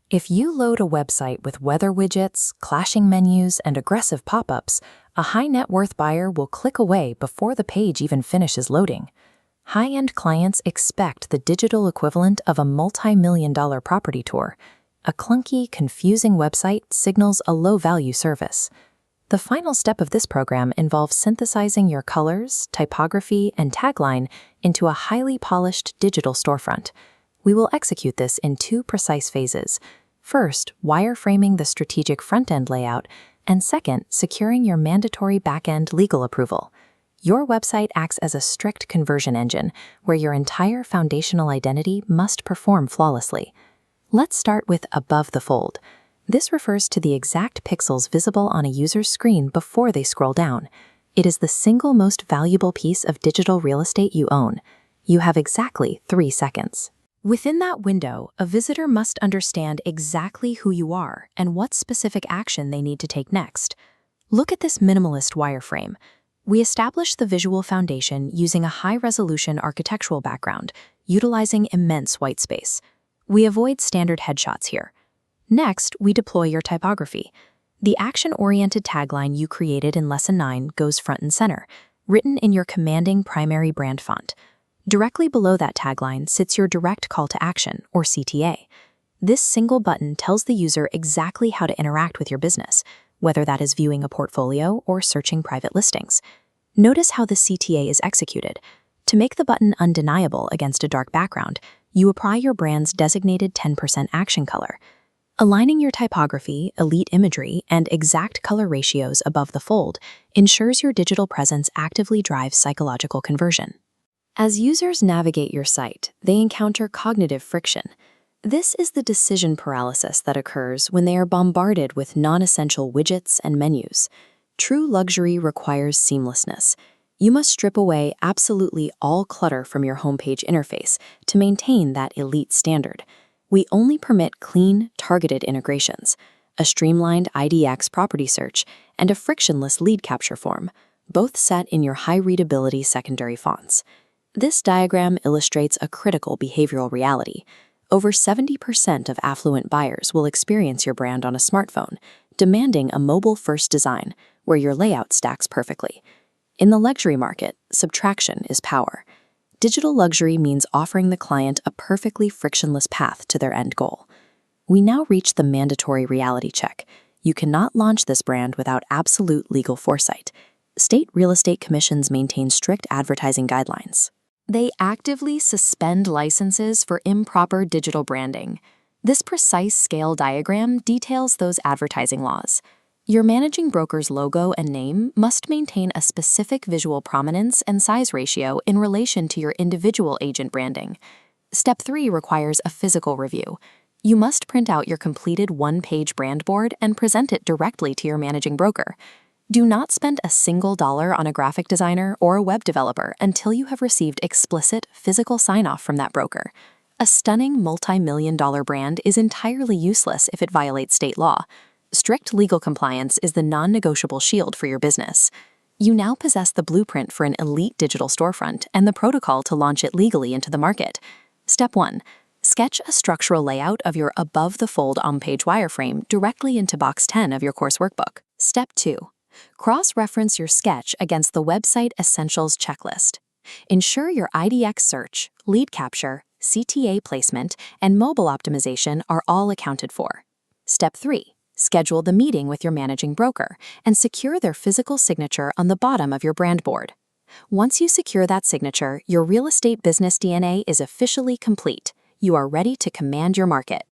If you load a website with weather widgets, clashing menus, and aggressive pop-ups, a high net worth buyer will click away before the page even finishes loading. High-end clients expect the digital equivalent of a multi-million-dollar property tour. A clunky, confusing website signals a low-value service. The final step of this program involves synthesizing your colors, typography, and tagline into a highly polished digital storefront. We will execute this in two precise phases. First, wireframing the strategic front-end layout, and second, securing your mandatory back-end legal approval. Your website acts as a strict conversion engine, where your entire foundational identity must perform flawlessly. Let's start with above the fold. This refers to the exact pixels visible on a user's screen before they scroll down. It is the single most valuable piece of digital real estate you own. You have exactly 3 seconds. Within that window, a visitor must understand exactly who you are and what specific action they need to take next. Look at this minimalist wireframe. We establish the visual foundation using a high-resolution architectural background, utilizing immense white space. We avoid standard headshots here. Next, we deploy your typography. The action-oriented tagline you created in Lesson 9 goes front and center, written in your commanding primary brand font. Directly below that tagline sits your direct call to action, or CTA. This single button tells the user exactly how to interact with your business, whether that is viewing a portfolio or searching private listings. Notice how the CTA is executed. To make the button undeniable against a dark background, you apply your brand's designated 10% action color. Aligning your typography, elite imagery, and exact color ratios above the fold ensures your digital presence actively drives psychological conversion. As users navigate your site, they encounter cognitive friction. This is the decision paralysis that occurs when they are bombarded with non-essential widgets and menus. True luxury requires seamlessness. You must strip away absolutely all clutter from your homepage interface to maintain that elite standard. We only permit clean, targeted integrations, a streamlined IDX property search, and a frictionless lead capture form, both set in your high-readability secondary fonts. This diagram illustrates a critical behavioral reality. Over 70% of affluent buyers will experience your brand on a smartphone, demanding a mobile-first design where your layout stacks perfectly. In the luxury market, subtraction is power. Digital luxury means offering the client a perfectly frictionless path to their end goal. We now reach the mandatory reality check. You cannot launch this brand without absolute legal foresight. State real estate commissions maintain strict advertising guidelines. They actively suspend licenses for improper digital branding. This precise scale diagram details those advertising laws. Your managing broker's logo and name must maintain a specific visual prominence and size ratio in relation to your individual agent branding. Step 3 requires a physical review. You must print out your completed one-page brand board and present it directly to your managing broker. Do not spend a single dollar on a graphic designer or a web developer until you have received explicit physical sign-off from that broker. A stunning multi-million-dollar brand is entirely useless if it violates state law. Strict legal compliance is the non-negotiable shield for your business. You now possess the blueprint for an elite digital storefront and the protocol to launch it legally into the market. Step 1. Sketch a structural layout of your above-the-fold on-page wireframe directly into Box 10 of your course workbook. Step 2. Cross-reference your sketch against the Website Essentials checklist. Ensure your IDX search, lead capture, CTA placement, and mobile optimization are all accounted for. Step 3. Schedule the meeting with your managing broker and secure their physical signature on the bottom of your brand board. Once you secure that signature, your real estate business DNA is officially complete. You are ready to command your market.